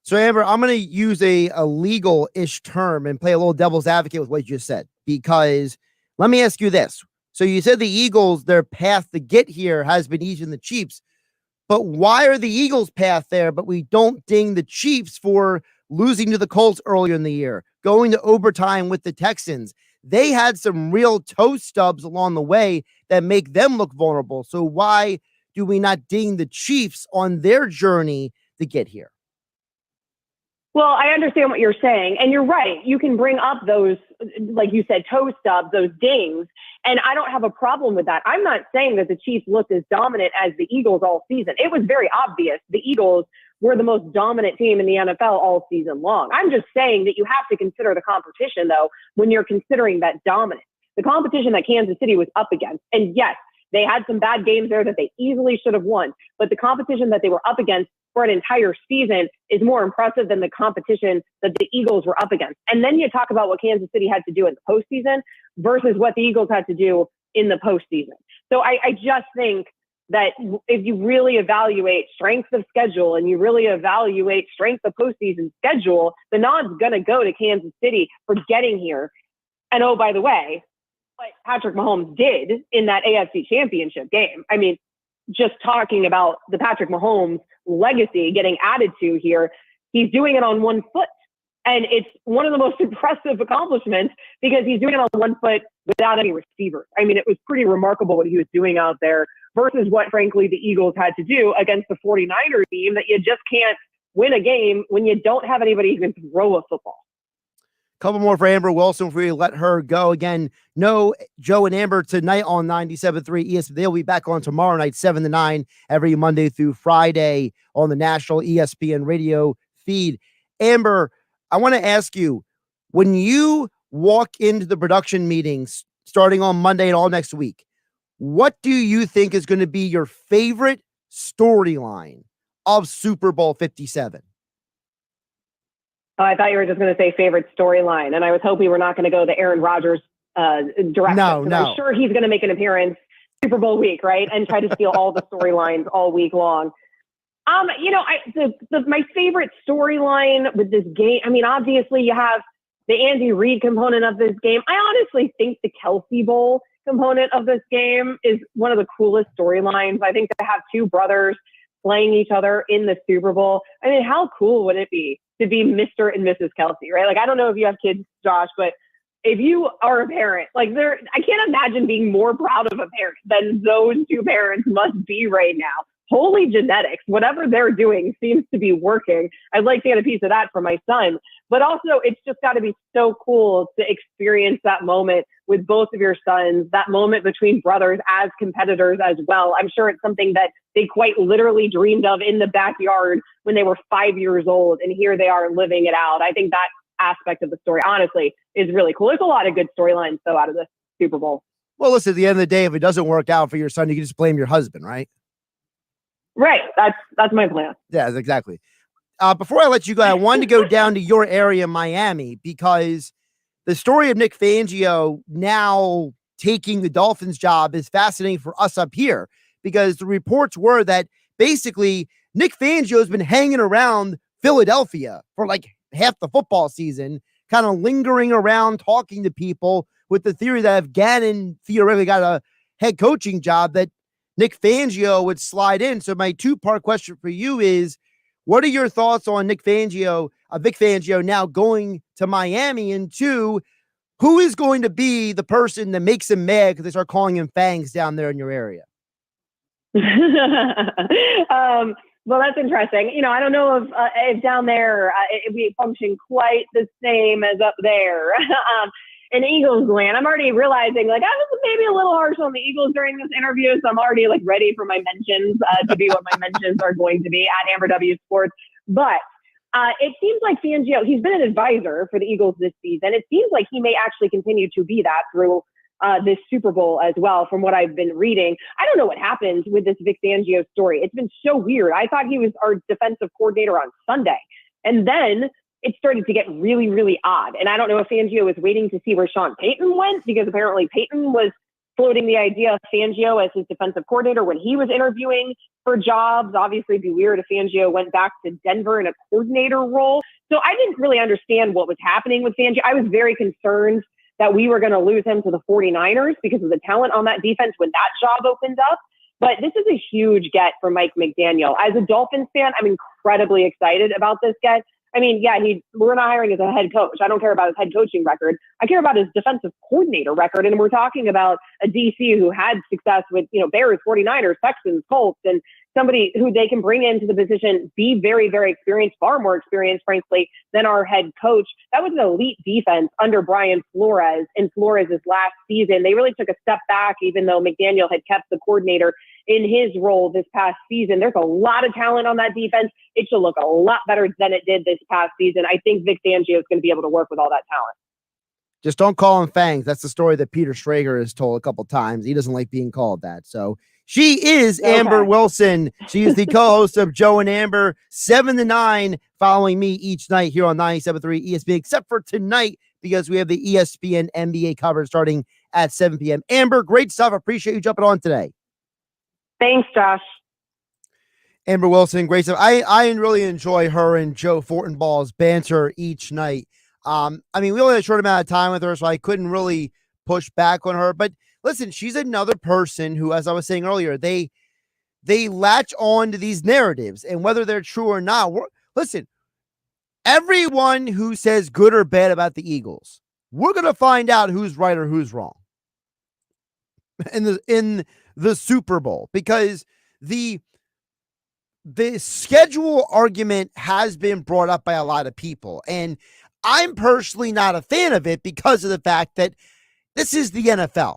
So, Amber, I'm going to use a legal-ish term and play a little devil's advocate with what you just said, because let me ask you this. So you said the Eagles, their path to get here has been easier than the Chiefs, but why are the Eagles' path there, but we don't ding the Chiefs for losing to the Colts earlier in the year, going to overtime with the Texans? They had some real toe stubs along the way that make them look vulnerable. So why do we not ding the Chiefs on their journey to get here? Well, I understand what you're saying, and you're right. You can bring up those, like you said, toe stubs, those dings, and I don't have a problem with that. I'm not saying that the Chiefs looked as dominant as the Eagles all season. It was very obvious the Eagles were the most dominant team in the NFL all season long. I'm just saying that you have to consider the competition, though, when you're considering that dominance. The competition that Kansas City was up against, and yes, they had some bad games there that they easily should have won, but the competition that they were up against for an entire season is more impressive than the competition that the Eagles were up against. And then you talk about what Kansas City had to do in the postseason versus what the Eagles had to do in the postseason. So I just think that if you really evaluate strength of schedule and you really evaluate strength of postseason schedule, the nod's going to go to Kansas City for getting here. And oh, by the way, what Patrick Mahomes did in that AFC Championship game, just talking about the Patrick Mahomes legacy getting added to here, he's doing it on one foot. And it's one of the most impressive accomplishments because he's doing it on one foot without any receivers. It was pretty remarkable what he was doing out there versus what, frankly, the Eagles had to do against the 49ers team that you just can't win a game when you don't have anybody who can throw a football. Couple more for Amber Wilson before we let her go. Again, no Joe and Amber tonight on 97.3 ESPN. They'll be back on tomorrow night, 7 to 9, every Monday through Friday on the national ESPN radio feed. Amber, I want to ask you, when you walk into the production meetings starting on Monday and all next week, what do you think is going to be your favorite storyline of Super Bowl 57? Oh, I thought you were just going to say favorite storyline, and I was hoping we were not going to go the Aaron Rodgers direction. No. I'm sure he's going to make an appearance Super Bowl week, right, and try to steal all the storylines all week long. My favorite storyline with this game, obviously you have the Andy Reid component of this game. I honestly think the Kelsey Bowl component of this game is one of the coolest storylines. I think to have two brothers playing each other in the Super Bowl. How cool would it be to be Mr. and Mrs. Kelsey, right? Like, I don't know if you have kids, Josh, but if you are a parent, like I can't imagine being more proud of a parent than those two parents must be right now. Holy genetics, whatever they're doing seems to be working. I'd like to get a piece of that for my son, but also it's just got to be so cool to experience that moment with both of your sons, that moment between brothers as competitors as well. I'm sure it's something that they quite literally dreamed of in the backyard when they were 5 years old, and here they are living it out. I think that aspect of the story, honestly, is really cool. There's a lot of good storylines, though, out of this Super Bowl. Well, listen, at the end of the day, if it doesn't work out for your son, you can just blame your husband, right? Right. That's my plan. Yeah, exactly. Before I let you go, I wanted to go down to your area, Miami, because the story of Nick Fangio now taking the Dolphins job is fascinating for us up here, because the reports were that basically Nick Fangio has been hanging around Philadelphia for like half the football season, kind of lingering around, talking to people with the theory that if Gannon theoretically got a head coaching job, that Nick Fangio would slide in. So my two-part question for you is, what are your thoughts on Vic Fangio now going to Miami? And two, who is going to be the person that makes him mad because they start calling him Fangs down there in your area? Well, that's interesting. You know, I don't know if down there if we function quite the same as up there. In Eagles land, I'm already realizing like I was maybe a little harsh on the Eagles during this interview, so I'm already like ready for my mentions to be what my mentions are going to be at Amber W Sports. But it seems like Fangio, he's been an advisor for the Eagles this season. It seems like he may actually continue to be that through this Super Bowl as well, from what I've been reading. I don't know what happened with this Vic Fangio story. It's been so weird. I thought he was our defensive coordinator on Sunday, and then it started to get really, really odd. And I don't know if Fangio was waiting to see where Sean Payton went, because apparently Payton was floating the idea of Fangio as his defensive coordinator when he was interviewing for jobs. Obviously, it'd be weird if Fangio went back to Denver in a coordinator role. So I didn't really understand what was happening with Fangio. I was very concerned that we were going to lose him to the 49ers because of the talent on that defense when that job opened up. But this is a huge get for Mike McDaniel. As a Dolphins fan, I'm incredibly excited about this get. I mean, yeah, we're not hiring as a head coach. I don't care about his head coaching record. I care about his defensive coordinator record. And we're talking about a DC who had success with, Bears, 49ers, Texans, Colts, and somebody who they can bring into the position, be very, very experienced, far more experienced, frankly, than our head coach. That was an elite defense under Brian Flores in Flores' last season. They really took a step back, even though McDaniel had kept the coordinator in his role this past season. There's a lot of talent on that defense. It should look a lot better than it did this past season. I think Vic Fangio is going to be able to work with all that talent. Just don't call him Fangs. That's the story that Peter Schrager has told a couple times. He doesn't like being called that. So she is Amber Wilson. She is the co-host of Joe and Amber, 7 to 9, following me each night here on 97.3 ESPN, except for tonight because we have the ESPN NBA coverage starting at 7 p.m. Amber, great stuff. Appreciate you jumping on today. Thanks, Josh. Amber Wilson, great stuff. I really enjoy her and Joe Fortenball's banter each night. I mean, we only had a short amount of time with her, so I couldn't really push back on her. But listen, she's another person who, as I was saying earlier, they latch on to these narratives, and whether they're true or not. Listen, everyone who says good or bad about the Eagles, we're going to find out who's right or who's wrong in the Super Bowl, because the schedule argument has been brought up by a lot of people, and I'm personally not a fan of it because of the fact that this is the NFL.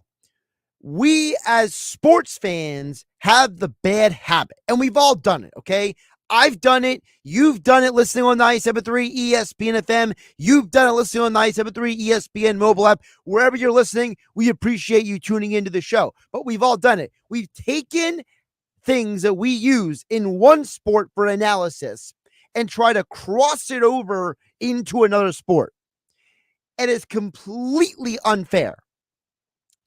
We as sports fans have the bad habit, and we've all done it, okay? I've done it. You've done it listening on 97.3 ESPN FM. You've done it listening on 97.3 ESPN mobile app. Wherever you're listening, we appreciate you tuning into the show. But we've all done it. We've taken things that we use in one sport for analysis and try to cross it over into another sport. And it's completely unfair.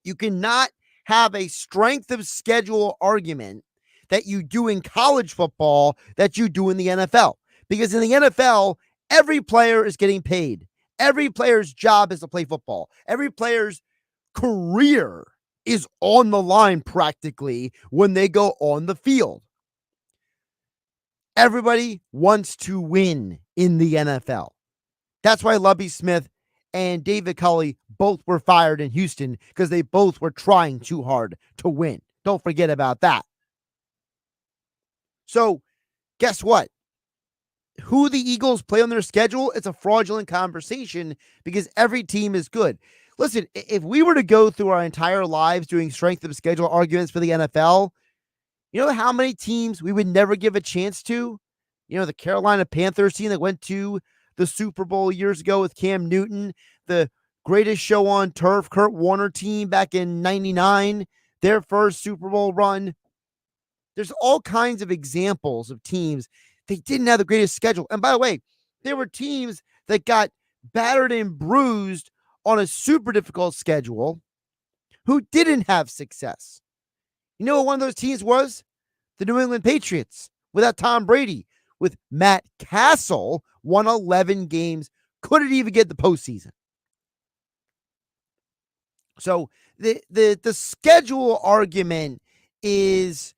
You cannot have a strength of schedule argument that you do in college football that you do in the NFL. Because in the NFL, every player is getting paid. Every player's job is to play football. Every player's career is on the line practically when they go on the field. Everybody wants to win in the NFL. That's why Lovie Smith and David Culley both were fired in Houston, because they both were trying too hard to win. Don't forget about that. So guess what? Who the Eagles play on their schedule, it's a fraudulent conversation because every team is good. Listen, if we were to go through our entire lives doing strength of schedule arguments for the NFL, you know how many teams we would never give a chance to? You know, the Carolina Panthers team that went to the Super Bowl years ago with Cam Newton, the greatest show on turf, Kurt Warner team back in 99, their first Super Bowl run. There's all kinds of examples of teams. They didn't have the greatest schedule. And by the way, there were teams that got battered and bruised on a super difficult schedule who didn't have success. You know what one of those teams was? The New England Patriots without Tom Brady. With Matt Castle, won 11 games, couldn't even get the postseason. So the schedule argument is,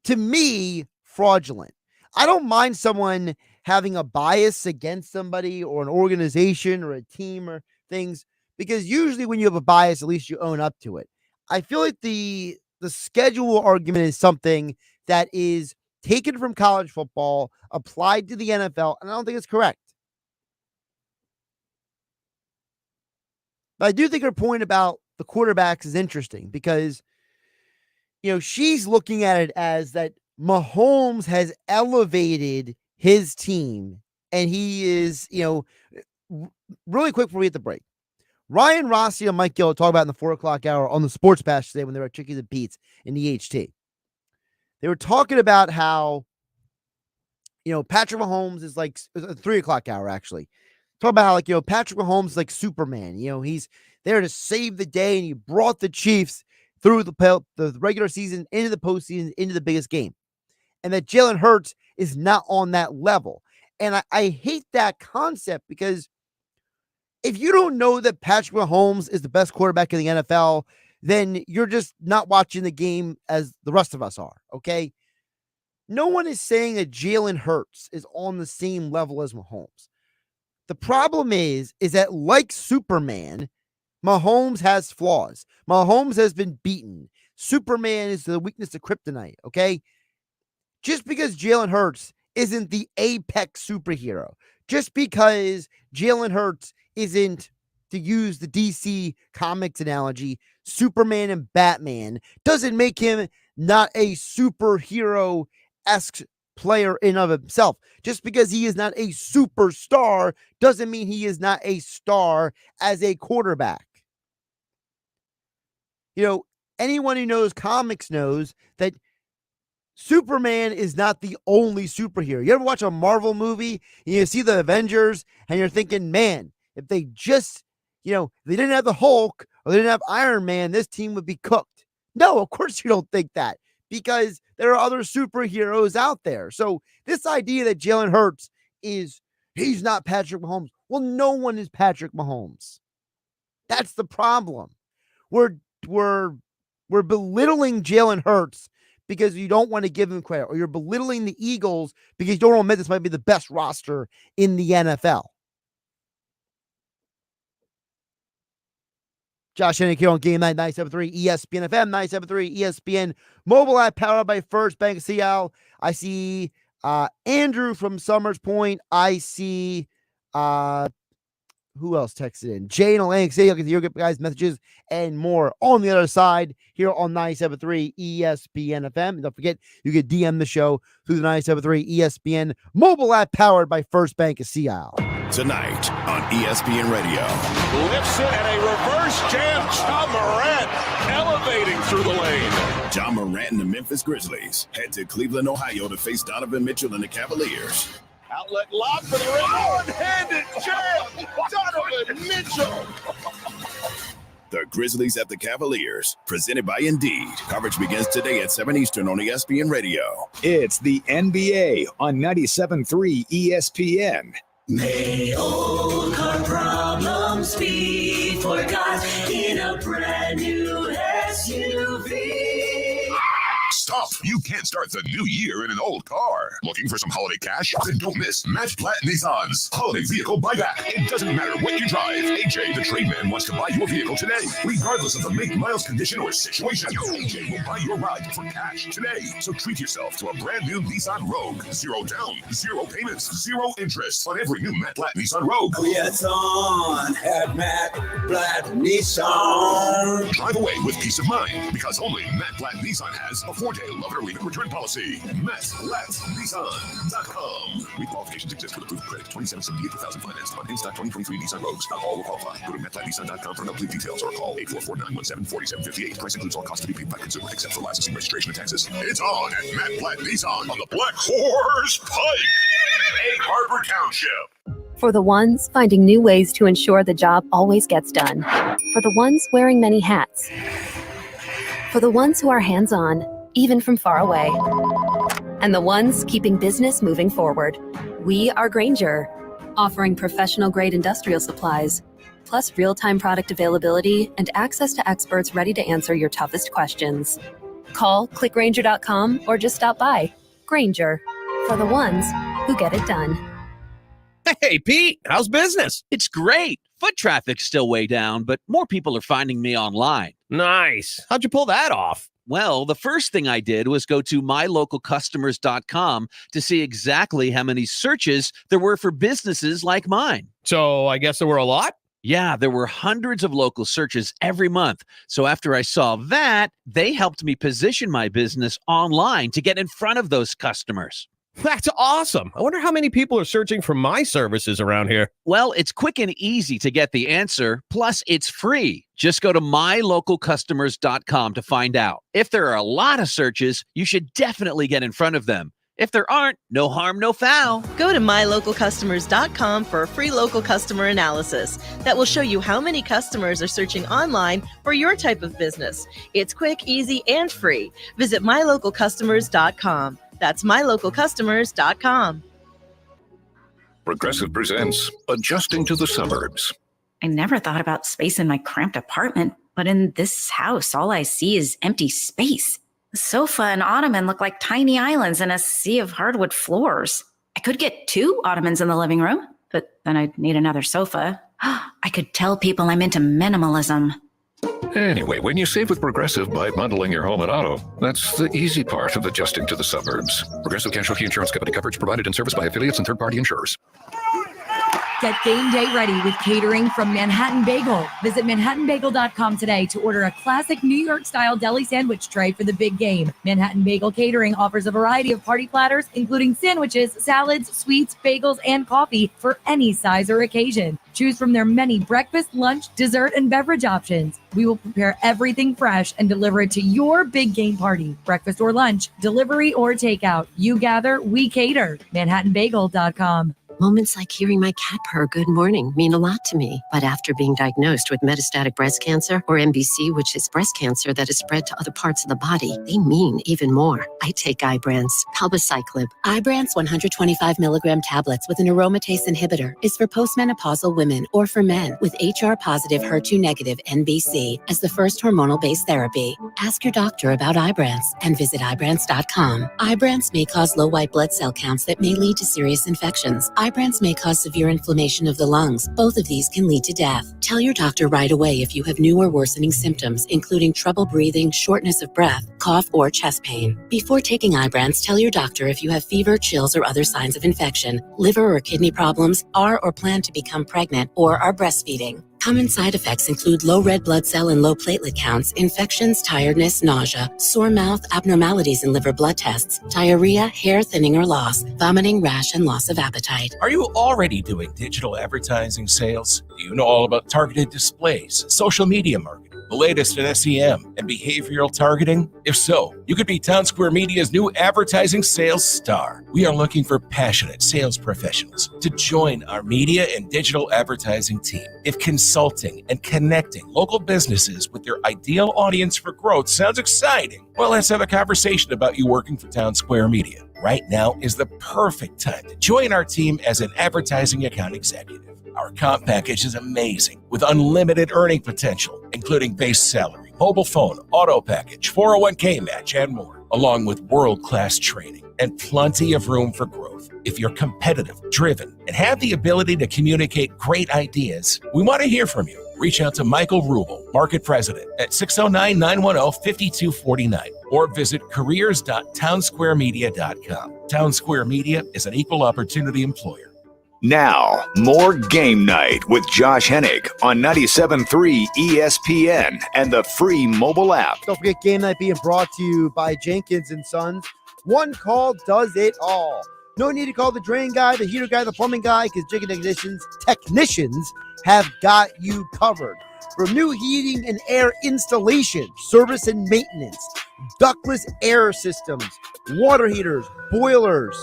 to me, fraudulent. I don't mind someone having a bias against somebody or an organization or a team or things, because usually when you have a bias, at least you own up to it. I feel like the schedule argument is something that is taken from college football, applied to the NFL, and I don't think it's correct. But I do think her point about the quarterbacks is interesting because, you know, she's looking at it as that Mahomes has elevated his team, and he is, you know, really quick before we hit the break. Ryan Rossi and Mike Gill talk about in the 4 o'clock hour on the Sports Bash today when they were at Chickies and Pete's in the HT. They were talking about how, you know, Patrick Mahomes is like 3 o'clock hour, actually. Talk about how, like, you know, Patrick Mahomes is like Superman. You know, he's there to save the day, and he brought the Chiefs through the regular season, into the postseason, into the biggest game. And that Jalen Hurts is not on that level. And I hate that concept, because if you don't know that Patrick Mahomes is the best quarterback in the NFL, then you're just not watching the game as the rest of us are, okay? No one is saying that Jalen Hurts is on the same level as Mahomes. The problem is that, like Superman, Mahomes has flaws. Mahomes has been beaten. Superman is the weakness of kryptonite, okay? Just because Jalen Hurts isn't the apex superhero, just because Jalen Hurts isn't, to use the DC Comics analogy, Superman and Batman, doesn't make him not a superhero-esque player in of himself. Just because he is not a superstar doesn't mean he is not a star as a quarterback. You know, anyone who knows comics knows that Superman is not the only superhero. You ever watch a Marvel movie and you see the Avengers and you're thinking, man, if they just, you know, they didn't have the Hulk or they didn't have Iron Man, this team would be cooked. No, of course you don't think that, because there are other superheroes out there. So this idea that Jalen Hurts he's not Patrick Mahomes. Well, no one is Patrick Mahomes. That's the problem. We're belittling Jalen Hurts because you don't want to give him credit, or you're belittling the Eagles because you don't admit this might be the best roster in the NFL. Josh Hennig here on GameNight 97.3 ESPN FM, 97.3 ESPN mobile app, powered by First Bank of Seattle. I see Andrew from Summers Point. I see who else texted in? Jay and Atlantic City. I'll get to your guys' messages and more on the other side here on 97.3 ESPN FM. And don't forget, you can DM the show through the 97.3 ESPN mobile app, powered by First Bank of Seattle. Tonight on ESPN Radio. Lifts it and a reverse jam. John Morant elevating through the lane. John Morant and the Memphis Grizzlies head to Cleveland, Ohio to face Donovan Mitchell and the Cavaliers. Outlet lob for the rim. One-handed jam. Donovan Mitchell. The Grizzlies at the Cavaliers, presented by Indeed. Coverage begins today at 7 Eastern on ESPN Radio. It's the NBA on 97.3 ESPN. May old car problems be forgot in a brand new SUV. Start up. You can't start the new year in an old car. Looking for some holiday cash? Then don't miss Matt Platt Nissan's Holiday Vehicle Buyback. It doesn't matter what you drive. AJ, the trade man, wants to buy your vehicle today. Regardless of the make, miles, condition, or situation, AJ will buy your ride for cash today. So treat yourself to a brand new Nissan Rogue. 0 down, 0 payments, 0 interest on every new Matt Platt Nissan Rogue. Oh, yeah, it's on at Matt Platt Nissan. Drive away with peace of mind, because only Matt Platt Nissan has a 4-day love it or leave it return policy. MattPlattNissan.com. Requalifications exist with approved credit. 2778 per thousand financed on in-stock 2023 Nissan Rogues. Not all will qualify. Go to MattPlattNissan.com for complete details or call 844-917-4758. Price includes all costs to be paid by consumer except for licensing, registration, and taxes. It's on at Matt Platt Nissan on the Black Horse Pike, Egg Harbor Township. For the ones finding new ways to ensure the job always gets done. For the ones wearing many hats. For the ones who are hands-on, even from far away. And the ones keeping business moving forward. We are Grainger, offering professional-grade industrial supplies, plus real-time product availability and access to experts ready to answer your toughest questions. Call, clickgrainger.com, or just stop by. Grainger, for the ones who get it done. Hey, Pete, how's business? It's great. Foot traffic's still way down, but more people are finding me online. Nice. How'd you pull that off? Well, the first thing I did was go to mylocalcustomers.com to see exactly how many searches there were for businesses like mine. So I guess there were a lot? Yeah, there were hundreds of local searches every month. So after I saw that, they helped me position my business online to get in front of those customers. That's awesome. I wonder how many people are searching for my services around here. Well, it's quick and easy to get the answer. Plus, it's free. Just go to mylocalcustomers.com to find out. If there are a lot of searches, you should definitely get in front of them. If there aren't, no harm, no foul. Go to mylocalcustomers.com for a free local customer analysis that will show you how many customers are searching online for your type of business. It's quick, easy, and free. Visit mylocalcustomers.com. That's mylocalcustomers.com. Progressive presents Adjusting to the Suburbs. I never thought about space in my cramped apartment, but in this house, all I see is empty space. The sofa and ottoman look like tiny islands in a sea of hardwood floors. I could get 2 ottomans in the living room, but then I'd need another sofa. I could tell people I'm into minimalism. Anyway, when you save with Progressive by bundling your home and auto, that's the easy part of adjusting to the suburbs. Progressive Casualty Insurance Company coverage provided and serviced by affiliates and third-party insurers. Get game day ready with catering from Manhattan Bagel. Visit manhattanbagel.com today to order a classic New York-style deli sandwich tray for the big game. Manhattan Bagel Catering offers a variety of party platters, including sandwiches, salads, sweets, bagels, and coffee for any size or occasion. Choose from their many breakfast, lunch, dessert, and beverage options. We will prepare everything fresh and deliver it to your big game party, breakfast or lunch, delivery or takeout. You gather, we cater. manhattanbagel.com. Moments like hearing my cat purr good morning mean a lot to me. But after being diagnosed with metastatic breast cancer, or MBC, which is breast cancer that is spread to other parts of the body, they mean even more. I take Ibrance, palbociclib. Ibrance 125 milligram tablets with an aromatase inhibitor is for postmenopausal women or for men with HR-positive, HER2-negative MBC as the first hormonal-based therapy. Ask your doctor about Ibrance and visit Ibrance.com. Ibrance may cause low white blood cell counts that may lead to serious infections. Ibrance may cause severe inflammation of the lungs. Both of these can lead to death. Tell your doctor right away if you have new or worsening symptoms, including trouble breathing, shortness of breath, cough, or chest pain. Before taking Ibrance, tell your doctor if you have fever, chills, or other signs of infection, liver or kidney problems, are or plan to become pregnant, or are breastfeeding. Common side effects include low red blood cell and low platelet counts, infections, tiredness, nausea, sore mouth, abnormalities in liver blood tests, diarrhea, hair thinning or loss, vomiting, rash, and loss of appetite. Are you already doing digital advertising sales? Do you know all about targeted displays, social media marketing, the latest in SEM, and behavioral targeting? If so, you could be Town Square Media's new advertising sales star. We are looking for passionate sales professionals to join our media and digital advertising team. If consulting and connecting local businesses with their ideal audience for growth sounds exciting, well, let's have a conversation about you working for Town Square Media. Right now is the perfect time to join our team as an advertising account executive. Our comp package is amazing with unlimited earning potential, including base salary, mobile phone, auto package, 401k match, and more. along with world-class training and plenty of room for growth. If you're competitive, driven, and have the ability to communicate great ideas, we want to hear from you. Reach out to Michael Rubel, Market President, at 609-910-5249 or visit careers.townsquaremedia.com. Town Square Media is an equal opportunity employer. Now, more Game Night with Josh Hennig on 97.3 ESPN and the free mobile app. Don't forget Game Night being brought to you by Jenkins & Sons. One call does it all. No need to call the drain guy, the heater guy, the plumbing guy, because Jenkins technicians have got you covered. From new heating and air installation, service and maintenance, ductless air systems, water heaters, boilers,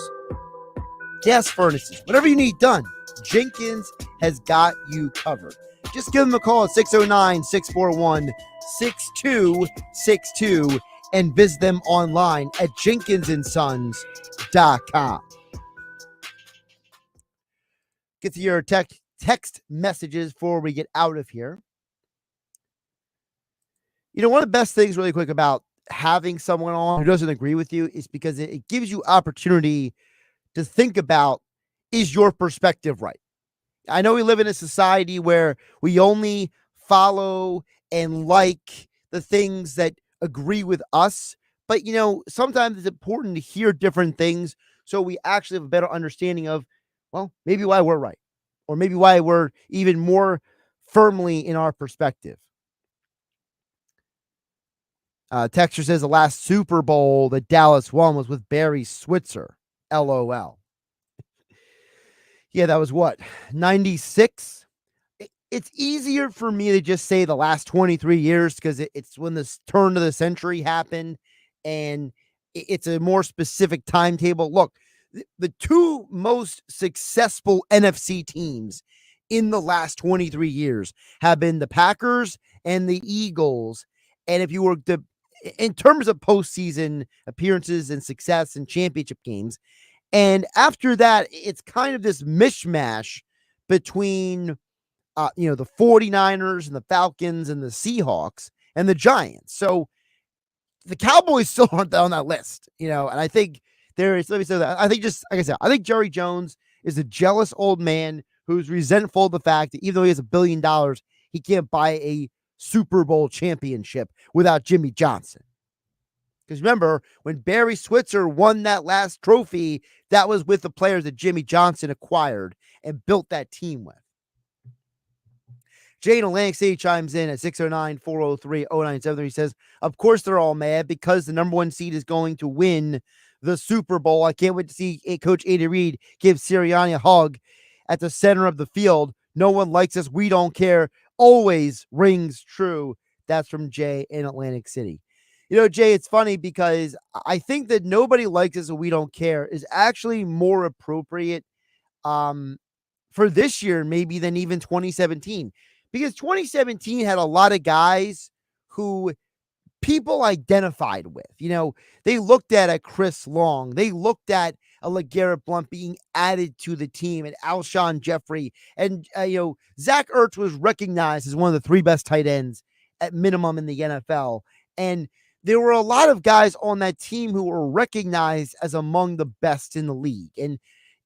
gas furnaces, whatever you need done, Jenkins has got you covered. Just give them a call at 609-641-6262 and visit them online at jenkinsandsons.com. Get to your text messages before we get out of here. You know, one of the best things really quick about having someone on who doesn't agree with you is because it gives you opportunity to think about, is your perspective right? I know we live in a society where we only follow and like the things that agree with us, but you know, sometimes it's important to hear different things so we actually have a better understanding of, well, maybe why we're right, or maybe why we're even more firmly in our perspective. Texter says the last Super Bowl that Dallas won was with Barry Switzer. LOL. Yeah, that was what? 96? It's easier for me to just say the last 23 years because it's when this turn of the century happened and it's a more specific timetable. Look, the two most successful NFC teams in the last 23 years have been the Packers and the Eagles. And if you were to, in terms of postseason appearances and success and championship games, and after that, it's kind of this mishmash between, the 49ers and the Falcons and the Seahawks and the Giants. So the Cowboys still aren't on that list, and I think there is, let me say that. I think just, like I said, I think Jerry Jones is a jealous old man who's resentful of the fact that even though he has $1 billion, he can't buy a Super Bowl championship without Jimmy Johnson. Because remember, when Barry Switzer won that last trophy, that was with the players that Jimmy Johnson acquired and built that team with. Jay in Atlantic City chimes in at 609-403-0973. He says, of course they're all mad because the number one seed is going to win the Super Bowl. I can't wait to see Coach Andy Reid give Sirianni a hug at the center of the field. No one likes us. We don't care. Always rings true. That's from Jay in Atlantic City. Jay, it's funny because I think that nobody likes us and we don't care is actually more appropriate for this year maybe than even 2017. Because 2017 had a lot of guys who people identified with. They looked at a Chris Long. They looked at a LeGarrette Blount being added to the team and Alshon Jeffrey. And, Zach Ertz was recognized as one of the three best tight ends at minimum in the NFL. And there were a lot of guys on that team who were recognized as among the best in the league. And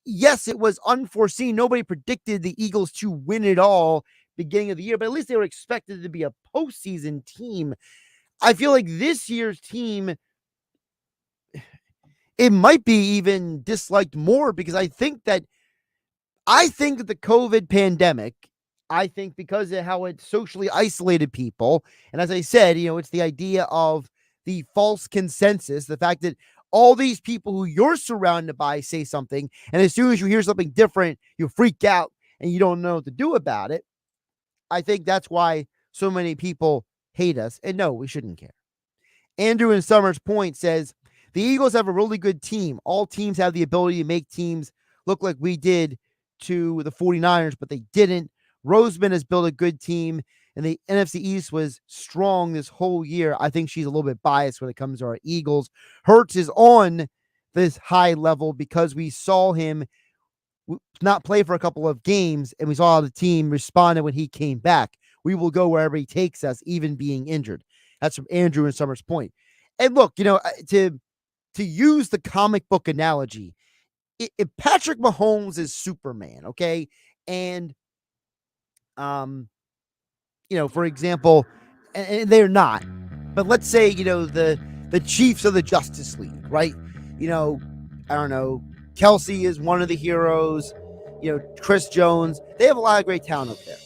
yes, it was unforeseen. Nobody predicted the Eagles to win it all beginning of the year, but at least they were expected to be a postseason team. I feel like this year's team, it might be even disliked more because I think that the COVID pandemic, I think because of how it socially isolated people, and as I said, it's the idea of the false consensus, the fact that all these people who you're surrounded by say something, and as soon as you hear something different, you freak out and you don't know what to do about it. I think that's why so many people hate us, and no, we shouldn't care. Andrew in Summers Point says, the Eagles have a really good team. All teams have the ability to make teams look like we did to the 49ers, but they didn't. Roseman has built a good team, and the NFC East was strong this whole year. I think she's a little bit biased when it comes to our Eagles. Hurts is on this high level because we saw him not play for a couple of games, and we saw how the team responded when he came back. We will go wherever he takes us, even being injured. That's from Andrew in Summers Point. And look, to to use the comic book analogy, if Patrick Mahomes is Superman, okay, and for example, and they're not, but let's say the Chiefs of the Justice League, right? I don't know, Kelsey is one of the heroes. Chris Jones, they have a lot of great talent up there.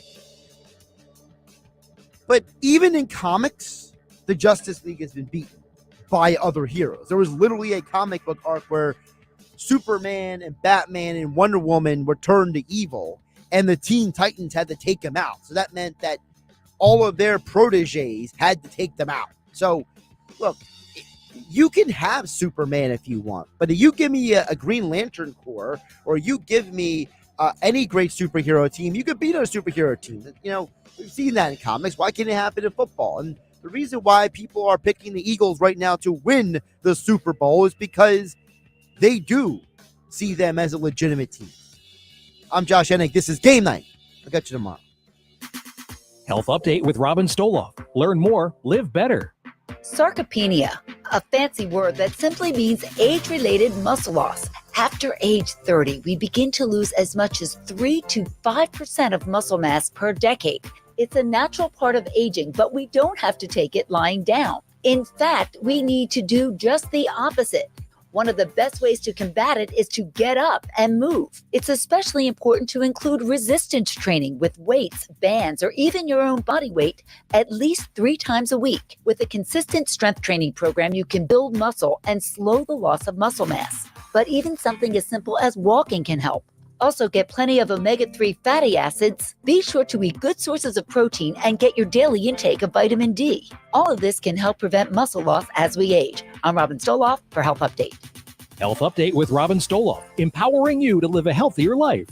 But even in comics, the Justice League has been beaten by other heroes. There was literally a comic book arc where Superman and Batman and Wonder Woman were turned to evil, and the Teen Titans had to take them out. So that meant that all of their proteges had to take them out. So, look, you can have Superman if you want, but if you give me a Green Lantern Corps, or you give me any great superhero team, you could beat a superhero team. We've seen that in comics. Why can't it happen in football? And the reason why people are picking the Eagles right now to win the Super Bowl is because they do see them as a legitimate team. I'm Josh Hennig. This is Game Night. I'll catch you tomorrow. Health Update with Robin Stoloff. Learn more, live better. Sarcopenia, a fancy word that simply means age-related muscle loss. After age 30, we begin to lose as much as 3 to 5% of muscle mass per decade. It's a natural part of aging, but we don't have to take it lying down. In fact, we need to do just the opposite. One of the best ways to combat it is to get up and move. It's especially important to include resistance training with weights, bands, or even your own body weight at least 3 times a week. With a consistent strength training program, you can build muscle and slow the loss of muscle mass. But even something as simple as walking can help. Also, get plenty of omega-3 fatty acids. Be sure to eat good sources of protein and get your daily intake of vitamin D. All of this can help prevent muscle loss as we age. I'm Robin Stoloff for Health Update. Health Update with Robin Stoloff, empowering you to live a healthier life.